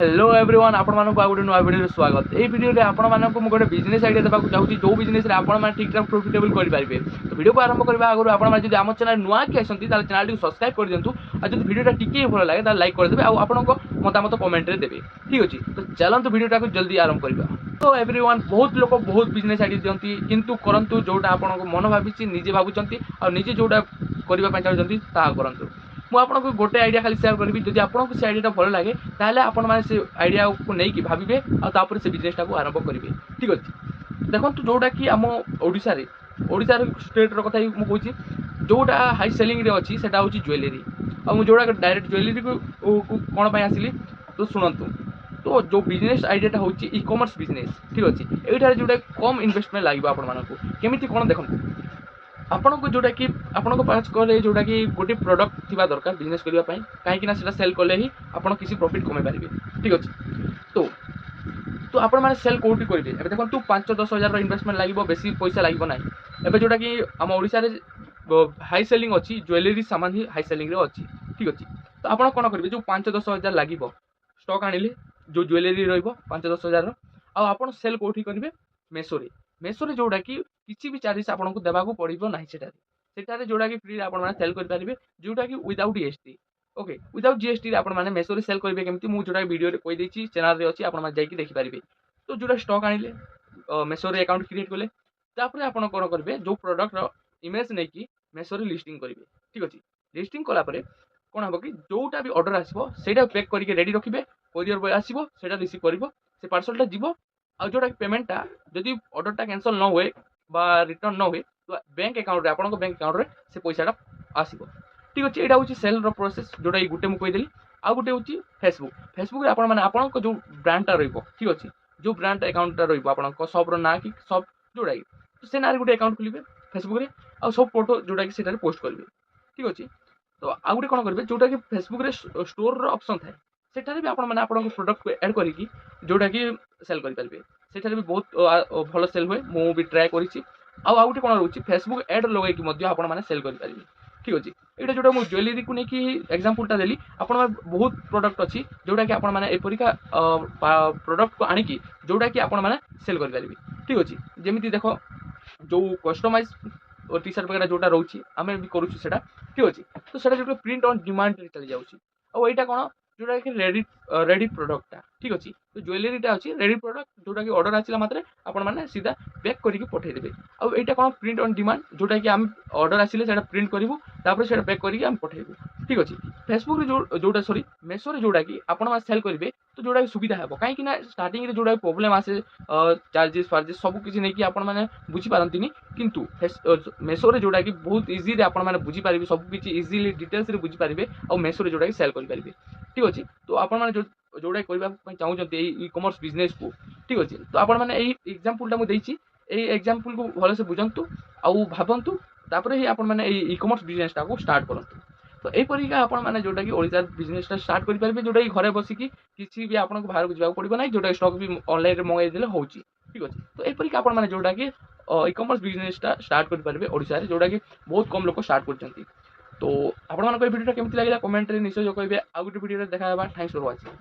Hello everyone आपण मानक गोटे नुआ वीडियो स्वागत। ये वीडियो में आपण मानक गोटे बिजनेस आइडिया देवाक चाहूँगी जो बिजनेस आपण मैंने ठीक ठाक प्रॉफिटेबल करेंगे। तो वीडियो को आरंभ करने आगे आप आम चैनल नुआ कि आसती चैनल को सब्सक्राइब कर दिंतु और जो वीडियो टी भल लगे तो लाइक करदे और आपण मतामत कमेंट देवे। ठीक अच्छे तो चलते वीडियो को जल्दी आरंभ करवा। तो एवरीवन बहुत लोग बहुत बिजनेस आइडिया दिखती किंतु करंतु जोटा आपण मन भावी निजे भावुंट और निजे जोटा करने चाहते करूँ। मुझे गोटे आइडिया खाली सेयार करी जब आपको से आइडिया भल लगे ताहले आपण मैंने से आइडिया को लेकिन भावे और से बिजनेसटा को आरंभ करेंगे। ठीक अच्छे देखो जोटा कि आम ओडार स्टेट्र कथा मुझे जोटा हाई सेलिंग अच्छी से हूँ ज्वेलरी और जोड़ा डायरेक्ट ज्वेलरी को कौन आसिली तो शुणु। तो जो बिजनेस आइडियाटा हूँ इ कॉमर्स बिजनेस। ठीक अच्छे ये जोटा कम इन्वेस्टमेंट लगे आपमि कौन देखो आपण को जोटा कि आपण पास कले जोटा कि गोटे प्रोडक्ट थी दरकार बिजनेस करने कहीं सेल कले ही आप किसी प्रॉफिट कमे पारे। ठीक अच्छे तो तो आपण मैंने सेल कौटी करेंगे ए देखो 5-10 हजार इन्वेस्टमेंट लगे बेसी पैसा लगे ना एवं जोटा कि आम ओडिशा हाई सेलिंग अच्छी ज्वेलरी सामान ही हाई सेलिंग अच्छी। ठीक अच्छे तो आप कौन करेंगे जो 5-10 हजार लगे स्टॉक आनिले जो ज्वेलरी रो 5-10 हजार आप सेल कौटी करेंगे मेसोरे। मेसोरे जोटा कि किसी भी चार्जेस आपको देवाक पड़ो ना सेठारे जोटा कि फ्री आप सेल करेंगे जोटा कि without GST. Okay without GST आप मेसोरे सेल करेंगे केमती मुझे जोटा वीडियो कहीदेची चैनल अच्छी आप देखिपारे। तो जोटा स्टॉक आनिले मेसोरे अकाउंट क्रिएट कले तापर आप कौन करेंगे जो प्रोडक्टर इमेज नहीं कि मेसोरे लिस्टिंग करेंगे। ठीक अच्छे लिस्टिंग कलापर कौन हम कि जोटा भी ऑर्डर आसो से पैक करके रेडी रखिए कोरियर बॉय आसो से रिसीव कर से पार्सलटा जीव आ जोटा पेमेंटा जदि ऑर्डरटा कैंसल न हुए रिटर्न न हुए तो बैंक अकाउंट रे आपन बैंक अकाउंट रे से पैसाटा आसीबो। ठीक अच्छे यहाँ हूँ सेल प्रोसेस जोटा गोटे मुझे कहीदेली आ गोटे हूँ फेसबुक। फेसबुक रे आपण आपन जो ब्रांडटा रहिबो। ठीक अच्छे जो ब्रांड अकाउंटटा रहिबो आपन शॉप ना कि शॉप जोटा कि तो से ना गोटे अकाउंट खोलिए फेसबुक रे आ सब फोटो जोटा कि सेटारे पोस्ट करेंगे। ठीक अच्छे तो आ गोटे कौन करेंगे जोटा कि फेसबुक रे स्टोर ऑप्शन थाए सेठारे भी आपण प्रोडक्ट को ऐड करी जोटा कि सेल करेंगे सेठारे भी बहुत भल सेल हुए मु भी ट्राए करी। आउ गोटे कौन रोचे फेसबुक एड लगे आपने सेल करेंगे। ठीक अच्छे ये जोटा मुझे ज्वेलरी को लेकिन एग्जांपलटा देली आप बहुत प्रोडक्ट अच्छी जोटा कि आपने एपरिका प्रोडक्ट को आणिकी जोटा कि आपने सेल करेंगे। ठीक अच्छे जमी देख जो कस्टमाइज टी शर्ट वगैरह जोटा रोचे आम भी करुँ से। ठीक अच्छे तो सेटा जो प्रिंट ऑन डिमांड चली जाऊँगी आईटा कौन जोटा कि रेडी प्रोडक्टा। ठीक अच्छे तो ज्वेलरीटा अच्छी रेडी प्रोडक्ट जोटा कि ऑर्डर आसला मात्रे आपण मैंने सीधा पैक करके पठेदेवे। आउ एटा कौन प्रिंट ऑन डिमांड जोटा कि आम ऑर्डर आसिले से प्रिंट करूँ तापर से पैक करके आम पठेबू। ठीक अच्छे फेसबुक जोटा सॉरी मेसोरे जोटा कि आपण सेल करेंगे तो जोटा सुविधा हे कहीं स्टार्टिंग रे जोटा प्रॉब्लम आसे चार्जेस फार्जेस सब किसी नहीं कि आपण मैंने बुझीपारती किंतु मेसोरे जोटा कि बहुत इजी आपण मैंने बुझीपारे सब किसी इजिली डिटेल्स बुझीपारे और मेसोरे जोटा कि सेल करेंगे। ठीक अच्छे तो आपण जोटा करने चाहते ई कॉमर्स बिजनेस को। ठीक अच्छे तो आपण मैंने एग्जांपलटा मुझे एग्जांपल को भल से बुझंतु आउ भावंतु तापर ही आपण मैंने ई कॉमर्स बिजनेसटा को स्टार्ट करंतु। तो यहीपरिका आपण मैंने जोटा कि ओडिशा बिजनेसटा स्टार्ट करेंगे जोटा कि घरे बसिकी किसी भी आपको बाहर को जावाक पड़ो ना जोटा स्टॉक भी ऑनलाइन मंगाई देले होची। ठीक अच्छे तो यहीपरिका आपण मैंने जोटा कि ई कॉमर्स बिजनेसटा स्टार्ट करेंगे ओडिशा रे जोटा कि बहुत कम लोग स्टार्ट करछंती। तो आपण वीडियो केमती लगे कमेंट रे निश्चय कहिबे आ गोटे वीडियो देखा थैंक्स फॉर वाचिंग।